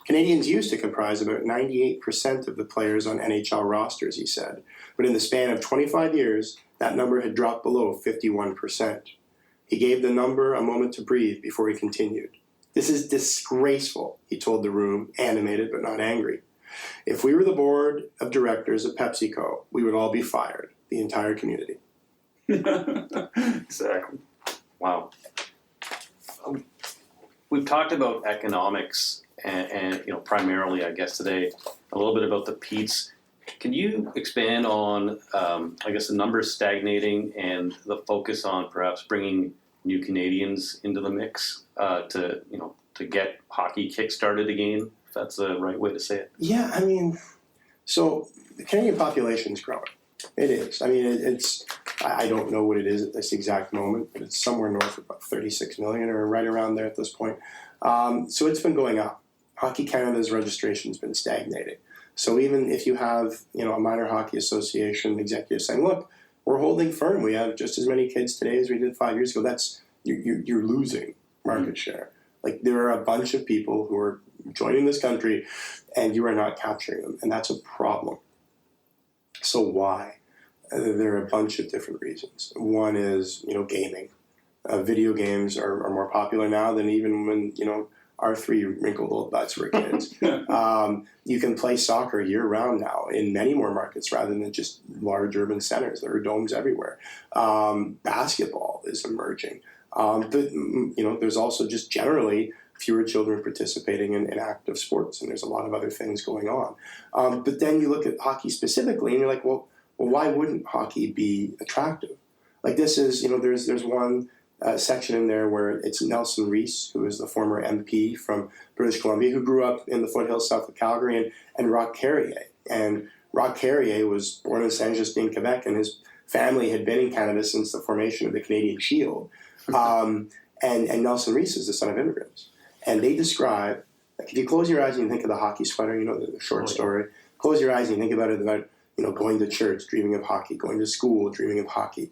Canadians used to comprise about 98% of the players on NHL rosters, he said, but in the span of 25 years, that number had dropped below 51%. He gave the number a moment to breathe before he continued. This is disgraceful, he told the room, animated but not angry. If we were the board of directors of PepsiCo, we would all be fired, the entire community. Exactly. Wow. We've talked about economics and primarily, I guess, today, a little bit about the Pete's. Can you expand on, the numbers stagnating and the focus on perhaps bringing new Canadians into the mix to get hockey kick-started again if that's the right way to say it. Yeah, I mean, so the Canadian population is growing. It is. I mean, it's. I don't know what it is at this exact moment, but it's somewhere north of about 36 million or right around there at this point. So it's been going up. Hockey Canada's registration has been stagnating. So even if you have, a minor hockey association executive saying, "Look, we're holding firm. We have just as many kids today as we did 5 years ago," that's you're losing market share. Like, there are a bunch of people who are joining this country, and you are not capturing them, and that's a problem. So why? There are a bunch of different reasons. One is, gaming. Video games are more popular now than even when, our three wrinkled old butts were kids. You can play soccer year-round now in many more markets rather than just large urban centers. There are domes everywhere. Basketball is emerging. But, there's also just generally fewer children participating in active sports, and there's a lot of other things going on. But then you look at hockey specifically, and you're like, well, why wouldn't hockey be attractive? Like, this is, there's one section in there where it's Nelson Rees, who is the former MP from British Columbia, who grew up in the foothills south of Calgary, and Roch Carrier. And Roch Carrier was born in Saint-Justine, Quebec, and his family had been in Canada since the formation of the Canadian Shield. And Nelson Rees is the son of immigrants. And they describe, like, if you close your eyes and you think of the hockey sweater, the short story, close your eyes and you think about it, about going to church, dreaming of hockey, going to school, dreaming of hockey.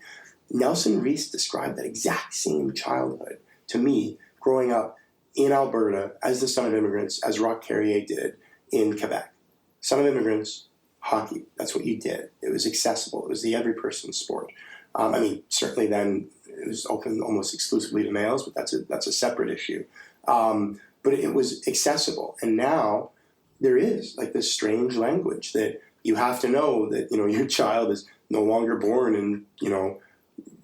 Nelson Rees described that exact same childhood to me, growing up in Alberta as the son of immigrants, as Roch Carrier did in Quebec. Son of immigrants, hockey. That's what you did. It was accessible. It was the every person's sport. Certainly then it was open almost exclusively to males, but that's a separate issue. But it was accessible. And now there is like this strange language that you have to know that, your child is no longer born and,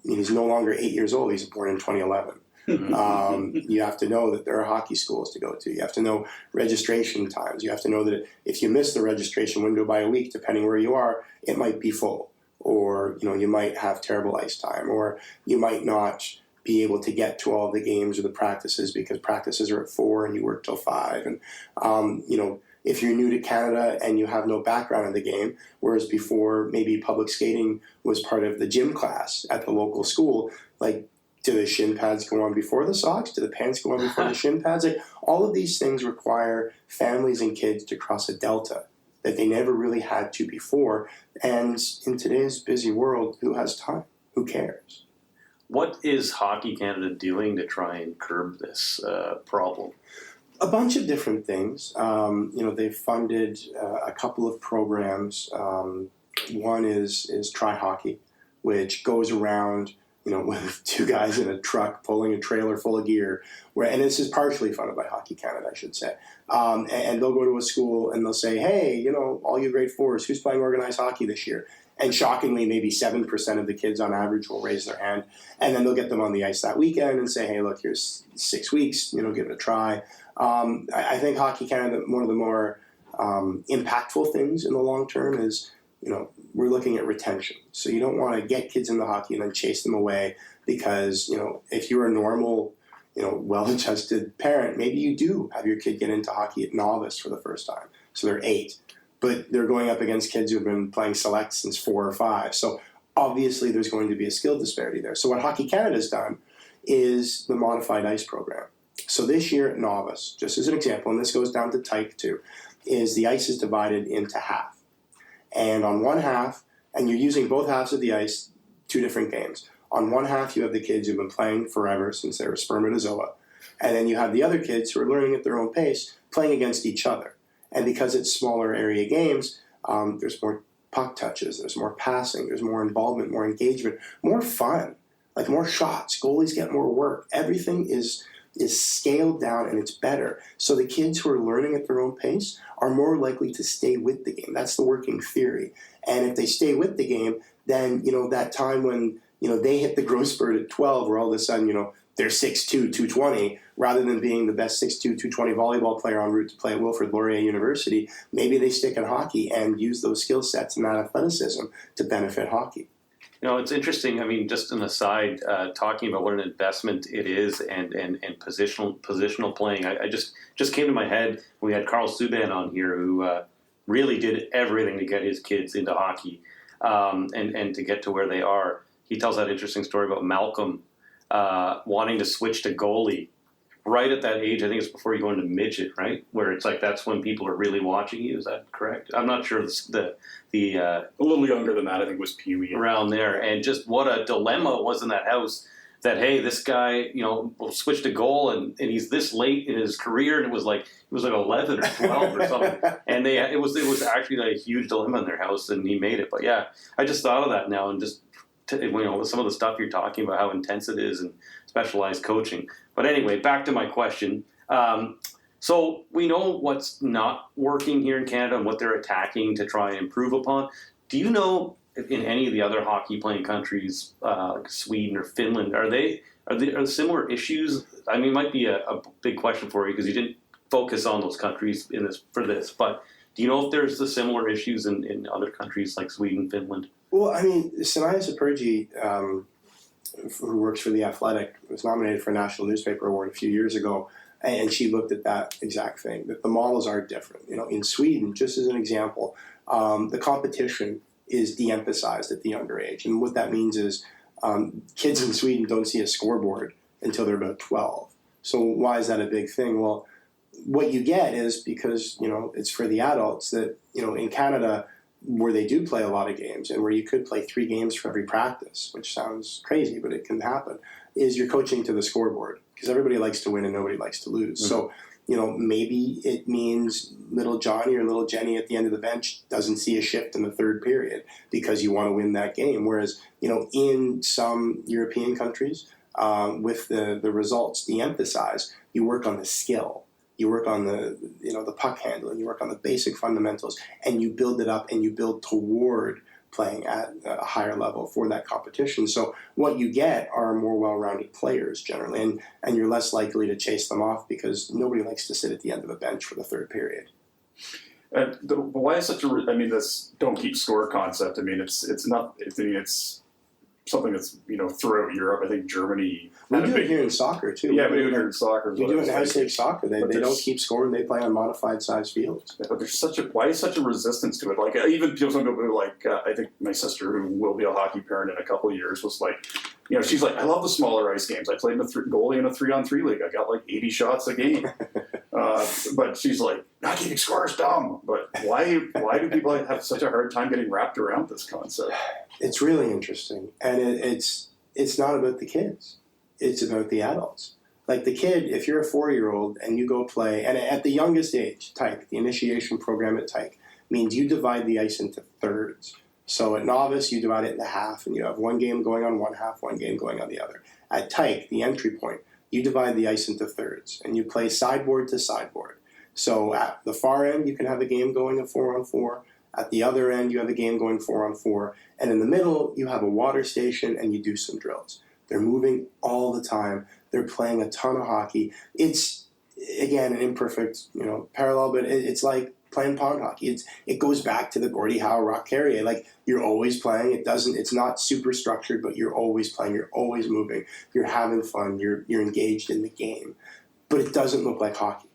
he's no longer 8 years old. He's born in 2011. You have to know that there are hockey schools to go to. You have to know registration times. You have to know that if you miss the registration window by a week, depending where you are, it might be full. Or, you might have terrible ice time. Or you might not be able to get to all the games or the practices because practices are at 4 and you work till 5. And, if you're new to Canada and you have no background in the game, whereas before maybe public skating was part of the gym class at the local school, like, do the shin pads go on before the socks? Do the pants go on before the shin pads? Like, all of these things require families and kids to cross a delta that they never really had to before. And in today's busy world, who has time? Who cares? What is Hockey Canada doing to try and curb this problem? A bunch of different things. They've funded a couple of programs. One is Try Hockey, which goes around, with two guys in a truck pulling a trailer full of gear. And this is partially funded by Hockey Canada, I should say. And they'll go to a school and they'll say, hey, all you grade 4s, who's playing organized hockey this year? And shockingly, maybe 7% of the kids on average will raise their hand. And then they'll get them on the ice that weekend and say, hey, look, here's 6 weeks, give it a try. I think Hockey Canada, one of the more impactful things in the long term is, we're looking at retention. So you don't want to get kids into hockey and then chase them away because, if you're a normal, well-adjusted parent, maybe you do have your kid get into hockey at novice for the first time. So they're 8. But they're going up against kids who've been playing select since 4 or 5. So obviously there's going to be a skill disparity there. So what Hockey Canada's done is the modified ice program. So this year at novice, just as an example, and this goes down to type 2, is the ice is divided into half. And on one half, and you're using both halves of the ice, 2 different games. On one half, you have the kids who've been playing forever since they were spermatozoa. And then you have the other kids who are learning at their own pace, playing against each other. And because it's smaller area games, there's more puck touches, there's more passing, there's more involvement, more engagement, more fun, like more shots. Goalies get more work. Everything is scaled down and it's better. So the kids who are learning at their own pace are more likely to stay with the game. That's the working theory. And if they stay with the game, then, that time when, they hit the growth spurt at 12 where all of a sudden, they're 6'2", 220, rather than being the best 6'2", 220 volleyball player en route to play at Wilfrid Laurier University, maybe they stick in hockey and use those skill sets and that athleticism to benefit hockey. It's interesting. I mean, just an aside, talking about what an investment it is, and positional playing. I just came to my head. We had Carl Subban on here, who really did everything to get his kids into hockey, and to get to where they are. He tells that interesting story about Malcolm wanting to switch to goalie right at that age. I think it's before you go into midget, right? Where it's like that's when people are really watching you. Is that correct? I'm not sure the a little younger than that. I think it was Pee Wee around there, and just what a dilemma it was in that house. That hey, this guy, will switch to goal, and he's this late in his career, and it was like 11 or 12 or something, and it was actually like a huge dilemma in their house, and he made it. But yeah, I just thought of that now, and just with some of the stuff you're talking about, how intense it is, and specialized coaching. But anyway, back to my question. So we know what's not working here in Canada and what they're attacking to try and improve upon. Do you know in any of the other hockey playing countries, like Sweden or Finland, are there similar issues? I mean, it might be a big question for you because you didn't focus on those countries for this, but do you know if there's the similar issues in other countries like Sweden, Finland? Well, I mean, Sanaya Saperji, who works for The Athletic, was nominated for a National Newspaper Award a few years ago, and she looked at that exact thing, that the models are different. In Sweden, just as an example, the competition is de-emphasized at the younger age. And what that means is kids in Sweden don't see a scoreboard until they're about 12. So why is that a big thing? Well, what you get is because, it's for the adults that, in Canada, where they do play a lot of games and where you could play 3 games for every practice, which sounds crazy, but it can happen, is you're coaching to the scoreboard because everybody likes to win and nobody likes to lose. Mm-hmm. So, maybe it means little Johnny or little Jenny at the end of the bench doesn't see a shift in the third period because you want to win that game. Whereas, in some European countries, with the results de-emphasized, you work on the skill. You work on the puck handling, you work on the basic fundamentals, and you build it up and you build toward playing at a higher level for that competition. So what you get are more well-rounded players generally, and you're less likely to chase them off because nobody likes to sit at the end of a bench for the third period. Why is such this don't keep score concept? It's something that's throughout Europe. I think Germany. We do it here in soccer too. Yeah, we do it here in soccer. We do it in high-stakes soccer. They don't keep scoring. They play on modified size fields. But there's why is such a resistance to it? Like even some people I think my sister, who will be a hockey parent in a couple of years, was like, she's like, I love the smaller ice games. I played goalie in a 3-on-3 league. I got like 80 shots a game. But she's like, not keeping score is dumb. But why do people have such a hard time getting wrapped around this concept? It's really interesting, and it's not about the kids. It's about the adults. Like the kid, if you're a 4-year-old and you go play, and at the youngest age, Tyke, the initiation program at Tyke, means you divide the ice into thirds. So at novice, you divide it into half, and you have one game going on one half, one game going on the other. At Tyke, the entry point, you divide the ice into thirds, and you play sideboard to sideboard. So at the far end, you can have a game going of 4-on-4. At the other end, you have a game going 4-on-4. And in the middle, you have a water station and you do some drills. They're moving all the time. They're playing a ton of hockey. It's, again, an imperfect parallel, but it's like playing pond hockey. It goes back to the Gordie Howe, Roch Carrier. Like, you're always playing. It's not super structured, but you're always playing. You're always moving. You're having fun. You're engaged in the game. But it doesn't look like hockey.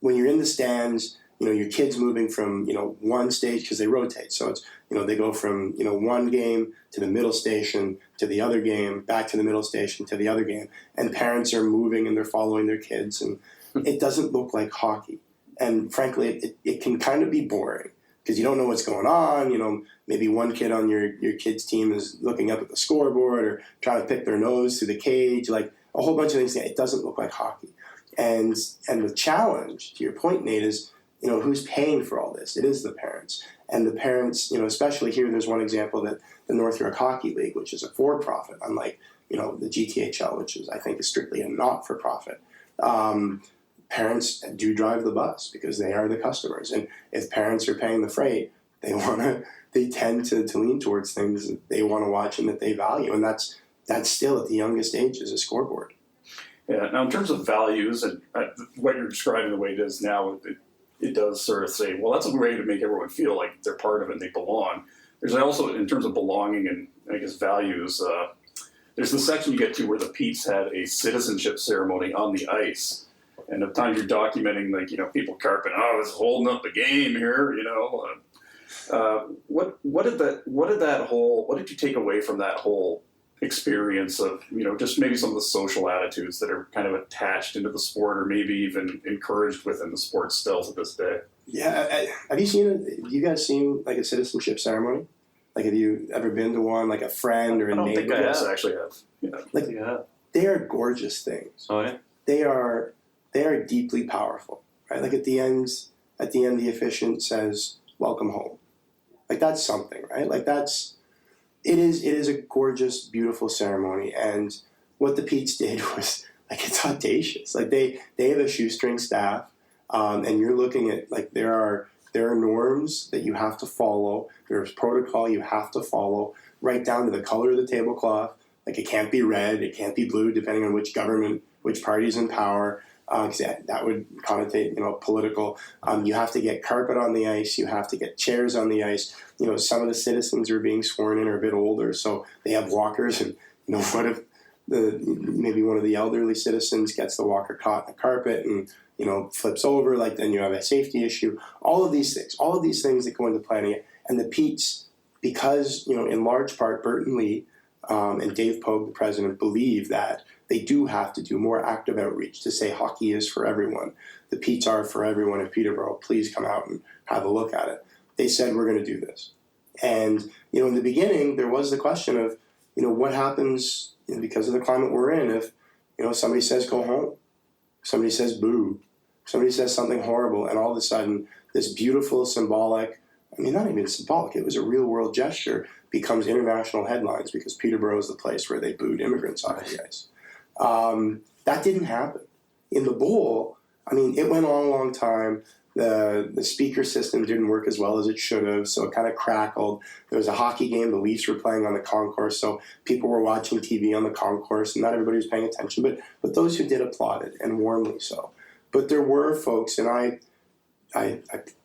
When you're in the stands, your kid's moving from, one stage because they rotate. So it's, they go from, one game to the middle station to the other game, back to the middle station to the other game. And parents are moving and they're following their kids. And it doesn't look like hockey. And frankly, it can kind of be boring because you don't know what's going on. Maybe one kid on your kid's team is looking up at the scoreboard or trying to pick their nose through the cage, like a whole bunch of things. It doesn't look like hockey. And the challenge, to your point, Nate, is, who's paying for all this? It is the parents. And the parents, especially here, there's one example that the North York Hockey League, which is a for-profit, unlike, the GTHL, which is, I think, is strictly a not-for-profit. Parents do drive the bus because they are the customers. And if parents are paying the freight, they tend to lean towards things that they want to watch and that they value. And that's still at the youngest age is a scoreboard. Yeah. Now, in terms of values and what you're describing the way it is now, it does sort of say, well, that's a way to make everyone feel like they're part of it and they belong. there's also, in terms of belonging and I guess values, there's the section you get to where the Petes had a citizenship ceremony on the ice. And at times you're documenting, like, people carping, this is holding up the game here, what did you take away from that whole experience of, just maybe some of the social attitudes that are kind of attached into the sport or maybe even encouraged within the sport still to this day? Yeah, have you guys seen like a citizenship ceremony? Like, have you ever been to one, like a friend or a neighbor? I don't think I have. Actually have. Yeah. They are gorgeous things. Oh yeah. They are deeply powerful, right? Like at the end, the officiant says, "Welcome home." Like that's something, right? Like it is a gorgeous, beautiful ceremony. And what the Petes did was, like, it's audacious. Like they have a shoestring staff, and you're looking at, like, there are norms that you have to follow. There's protocol you have to follow, right down to the color of the tablecloth. Like, it can't be red, it can't be blue, depending on which government, which party's in power. Because that would connotate, political. You have to get carpet on the ice. You have to get chairs on the ice. Some of the citizens who are being sworn in are a bit older, so they have walkers. And what if maybe one of the elderly citizens gets the walker caught in the carpet and flips over? Like, then you have a safety issue. All of these things that go into planning it. And the Petes, because in large part Burton Lee and Dave Pogue, the president, believe that they do have to do more active outreach to say hockey is for everyone. The Petes are for everyone in Peterborough. Please come out and have a look at it. They said, we're going to do this. And, in the beginning, there was the question of, what happens because of the climate we're in if, somebody says go home, somebody says boo, somebody says something horrible, and all of a sudden this beautiful, symbolic, not even symbolic, it was a real world gesture, becomes international headlines because Peterborough is the place where they booed immigrants off the ice. That didn't happen. In the bowl, it went on a long time. The speaker system didn't work as well as it should have, so it kind of crackled. There was a hockey game. The Leafs were playing on the concourse, so people were watching TV on the concourse, and not everybody was paying attention, but those who did applauded, and warmly so. But there were folks, and I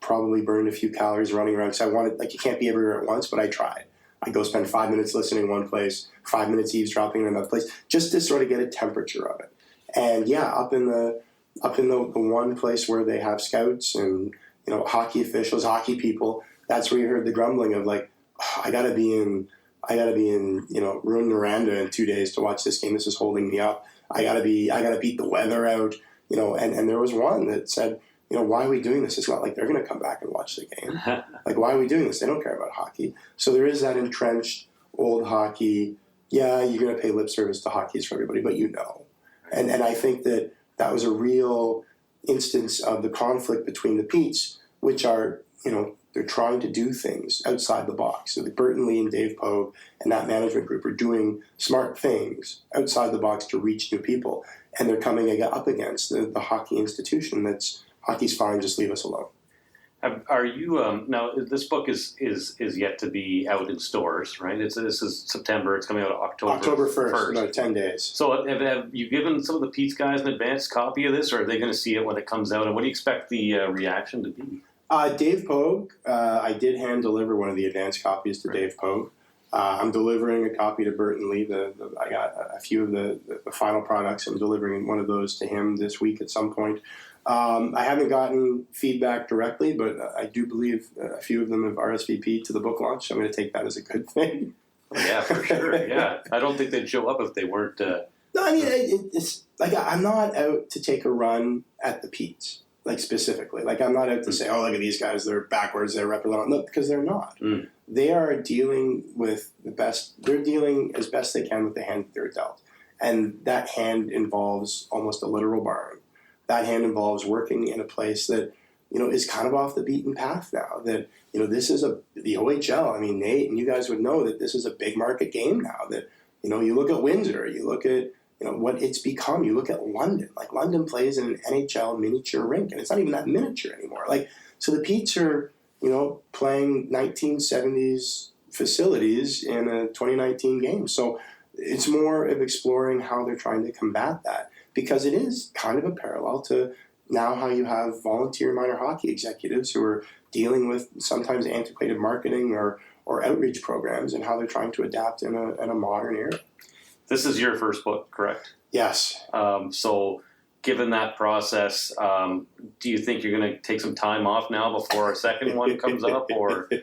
probably burned a few calories running around because I wanted, you can't be everywhere at once, but I tried. I go spend 5 minutes listening in one place, 5 minutes eavesdropping in another place, just to sort of get a temperature of it. And yeah, up in the one place where they have scouts and hockey officials, hockey people, that's where you heard the grumbling of I gotta be in Rune Noranda in 2 days to watch this game. This is holding me up. I gotta beat the weather out. And there was one that said, why are we doing this? It's not like they're going to come back and watch the game. Why are we doing this? They don't care about hockey. So there is that entrenched old hockey. Yeah, you're going to pay lip service to hockey for everybody, but And I think that was a real instance of the conflict between the Petes, which are, they're trying to do things outside the box. So Burton Lee and Dave Pogue and that management group are doing smart things outside the box to reach new people. And they're coming up against the hockey institution that's, hockey's fine, just leave us alone. Are you now? This book is yet to be out in stores, right? This is September. It's coming out October 1st. No, 10 days. So have you given some of the Petes guys an advanced copy of this, or are they going to see it when it comes out? And what do you expect the reaction to be? Dave Pogue, I did hand deliver one of the advanced copies to Dave Pogue. I'm delivering a copy to Burton Lee. I got a few of the final products. I'm delivering one of those to him this week at some point. I haven't gotten feedback directly, but I do believe a few of them have RSVP'd to the book launch. So I'm going to take that as a good thing. Yeah, for sure. Yeah, I don't think they'd show up if they weren't. No, it's I'm not out to take a run at the Petes, specifically. I'm not out to say, oh, look at these guys, they're backwards, they're reprobate. No, because they're not. Mm. They are dealing with they're dealing as best they can with the hand that they're dealt. And that hand involves almost a literal barn. That hand involves working in a place that, is kind of off the beaten path now. That, this is the OHL. Nate and you guys would know that this is a big market game now. That, you look at Windsor, you look at, what it's become. You look at London. London plays in an NHL miniature rink, and it's not even that miniature anymore. So the Petes are, playing 1970s facilities in a 2019 game. So it's more of exploring how they're trying to combat that. Because it is kind of a parallel to now how you have volunteer minor hockey executives who are dealing with sometimes antiquated marketing or or outreach programs and how they're trying to adapt in a modern era. This is your first book, correct? Yes. So given that process, do you think you're going to take some time off now before our second one comes up, or do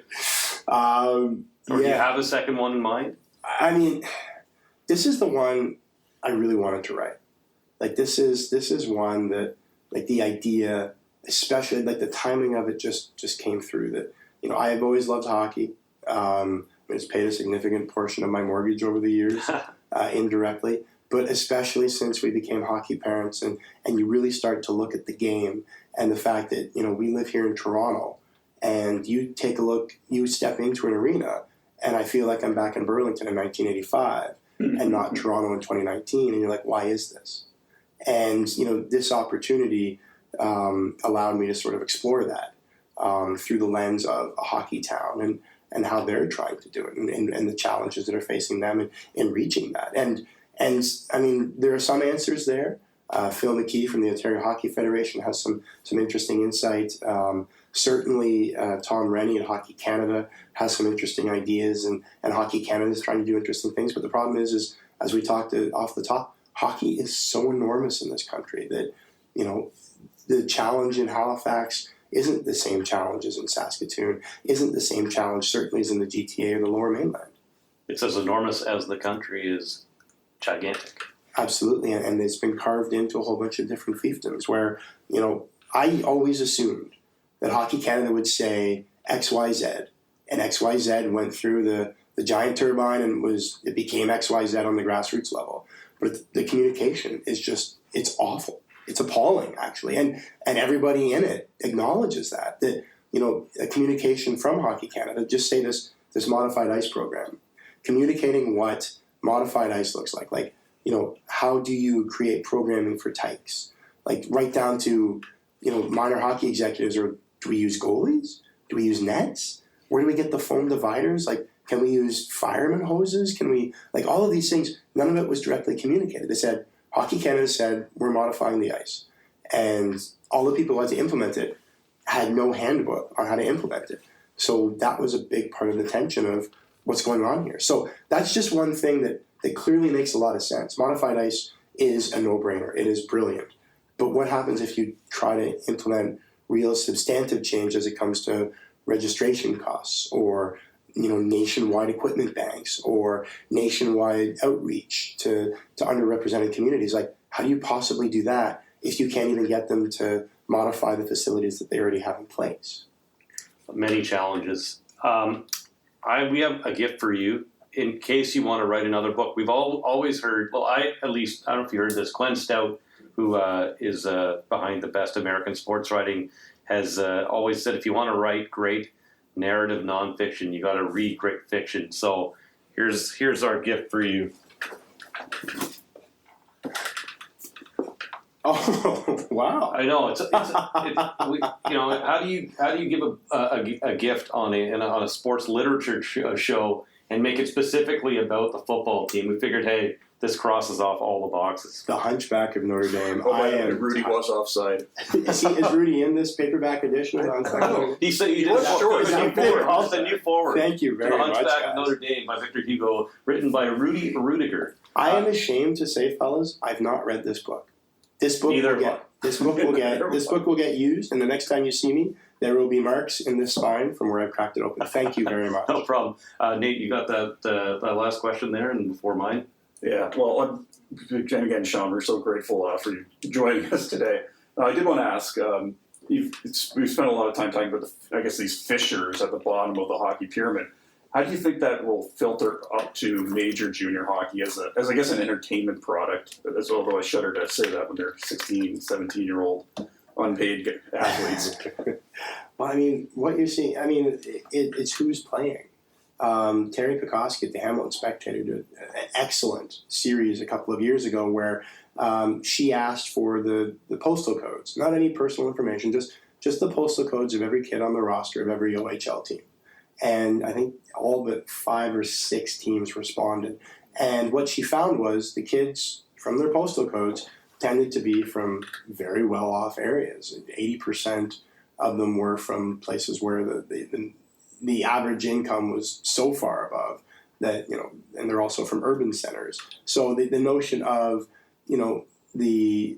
you have a second one in mind? I mean, this is the one I really wanted to write. Like this is one that, like, the idea, especially like the timing of it just came through. That, you know, I have always loved hockey. It's paid a significant portion of my mortgage over the years, indirectly. But especially since we became hockey parents, and you really start to look at the game and the fact that, you know, we live here in Toronto, and you take a look, you step into an arena, and I feel like I'm back in Burlington in 1985 and not Toronto in 2019, and you're like, why is this? And, you know, this opportunity allowed me to sort of explore that through the lens of a hockey town and how they're trying to do it, and the challenges that are facing them in reaching that. And I mean, there are some answers there. Phil McKee from the Ontario Hockey Federation has some interesting insight. Certainly, Tom Rennie at Hockey Canada has some interesting ideas, and Hockey Canada is trying to do interesting things. But the problem is as we talked off the top, hockey is so enormous in this country that, you know, the challenge in Halifax isn't the same challenge as in Saskatoon, isn't the same challenge certainly as in the GTA or the Lower Mainland. It's as enormous as the country is gigantic. Absolutely, and it's been carved into a whole bunch of different fiefdoms where, you know, I always assumed that Hockey Canada would say XYZ, and XYZ went through the giant turbine and it became XYZ on the grassroots level. But the communication is just, it's awful. It's appalling, actually, and everybody in it acknowledges that, you know, a communication from Hockey Canada, just say this modified ice program, communicating what modified ice looks like, you know, how do you create programming for tykes? Like, right down to, you know, minor hockey executives, or do we use goalies? Do we use nets? Where do we get the foam dividers? Like, can we use fireman hoses? Can we, like, all of these things, none of it was directly communicated. They said, Hockey Canada said, we're modifying the ice. And all the people who had to implement it had no handbook on how to implement it. So that was a big part of the tension of what's going on here. So that's just one thing that clearly makes a lot of sense. Modified ice is a no-brainer. It is brilliant. But what happens if you try to implement real substantive change as it comes to registration costs, or, you know, nationwide equipment banks, or nationwide outreach to underrepresented communities? Like, how do you possibly do that if you can't even get them to modify the facilities that they already have in place? Many challenges. We have a gift for you in case you want to write another book. We've always heard, well, I don't know if you heard this, McClelland Stewart, who is behind the best American sports writing, has always said, if you want to write great narrative nonfiction, you got to read great fiction. So here's our gift for you. Oh, wow! I know you know, how do you give a gift on a sports literature show and make it specifically about the football team? We figured, hey, this crosses off all the boxes. The Hunchback of Notre Dame. Rudy was offside. Is Rudy in this paperback edition of Hunchback? He said he did. Sure. I'll send you forward. Thank you very much, The Hunchback guys. of Notre Dame by Victor Hugo, written by Rudy Rudiger. I am ashamed to say, fellas, I've not read this book. This book will get used, and the next time you see me, there will be marks in the spine from where I've cracked it open. Thank you very much. No problem. Nate, you got the last question there, and before mine. Yeah, well, again, Sean, we're so grateful for you joining us today. I did want to ask, we've spent a lot of time talking about, these fissures at the bottom of the hockey pyramid. How do you think that will filter up to major junior hockey as I guess, an entertainment product, although I shudder to say that when they're 16, 17-year-old unpaid athletes? Well, I mean, what you're seeing, I mean, it's who's playing. Terry Pekoski at the Hamilton Spectator did an excellent series a couple of years ago where she asked for the postal codes, not any personal information, just the postal codes of every kid on the roster of every OHL team. And I think all but 5 or 6 teams responded. And what she found was the kids from their postal codes tended to be from very well-off areas. 80% of them were from places where the the average income was so far above that, and they're also from urban centers. So the notion of, the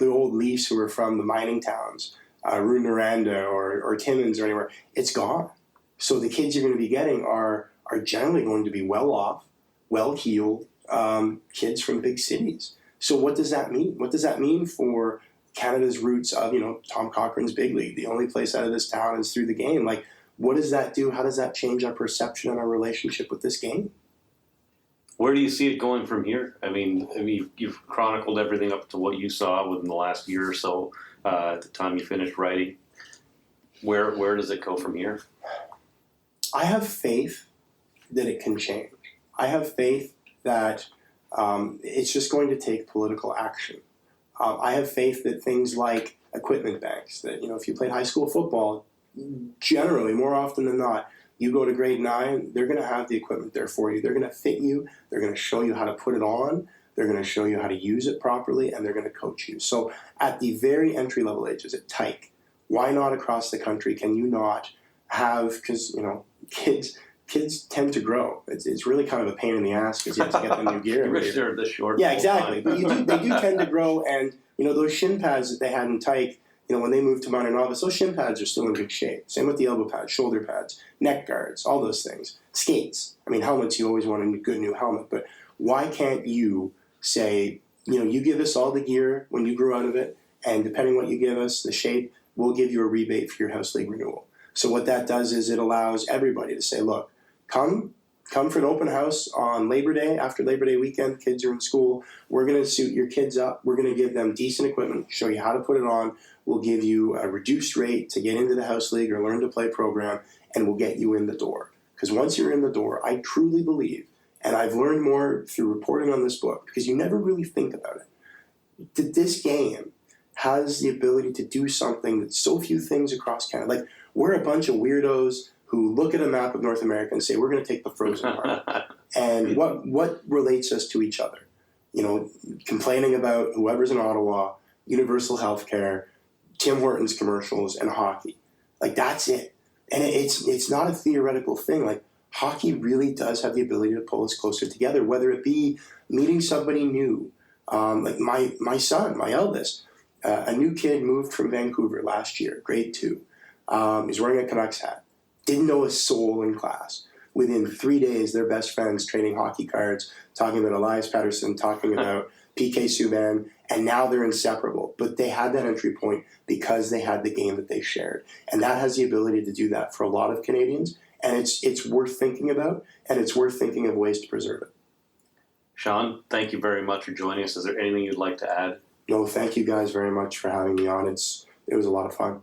old Leafs who were from the mining towns, Rouyn-Noranda or Timmins or anywhere, it's gone. So the kids you're going to be getting are generally going to be well-off, well-heeled kids from big cities. So what does that mean? What does that mean for Canada's roots of, Tom Cochrane's big league? The only place out of this town is through the game. Like, what does that do? How does that change our perception and our relationship with this game? Where do you see it going from here? I mean, you've chronicled everything up to what you saw within the last year or so at the time you finished writing. Where does it go from here? I have faith that it can change. I have faith that it's just going to take political action. I have faith that things like equipment banks, that, if you played high school football, generally, more often than not, you go to grade 9, they're going to have the equipment there for you. They're going to fit you. They're going to show you how to put it on. They're going to show you how to use it properly, and they're going to coach you. So at the very entry-level ages, at Tyke, why not across the country can you not have, because, kids tend to grow. It's really kind of a pain in the ass because you have to get the new gear. You wish they were this short. Yeah, exactly. But they do tend to grow, and, those shin pads that they had in Tyke, when they moved to minor novice, those shin pads are still in good shape. Same with the elbow pads, shoulder pads, neck guards, all those things. Skates. I mean, helmets, you always want a good new helmet. But why can't you say, you give us all the gear when you grew out of it, and depending what you give us, the shape, we'll give you a rebate for your house league renewal. So what that does is it allows everybody to say, look, come for an open house on Labor Day, after Labor Day weekend, kids are in school. We're going to suit your kids up. We're going to give them decent equipment, show you how to put it on. We'll give you a reduced rate to get into the house league or learn to play program, and we'll get you in the door. Because once you're in the door, I truly believe, and I've learned more through reporting on this book, because you never really think about it, that this game has the ability to do something that so few things across Canada. Like, we're a bunch of weirdos who look at a map of North America and say, we're going to take the frozen part. And what relates us to each other? Complaining about whoever's in Ottawa, universal health care, Tim Hortons commercials, and hockey. Like, that's it. And it's not a theoretical thing. Like, hockey really does have the ability to pull us closer together, whether it be meeting somebody new. Like my son, my eldest, a new kid moved from Vancouver last year, grade 2. He's wearing a Canucks hat. Didn't know a soul in class. Within 3 days, they're best friends, trading hockey cards, talking about Elias Pettersson, talking about PK Subban, and now they're inseparable. But they had that entry point because they had the game that they shared. And that has the ability to do that for a lot of Canadians. And it's worth thinking about, and it's worth thinking of ways to preserve it. Sean, thank you very much for joining us. Is there anything you'd like to add? No, thank you guys very much for having me on. It was a lot of fun.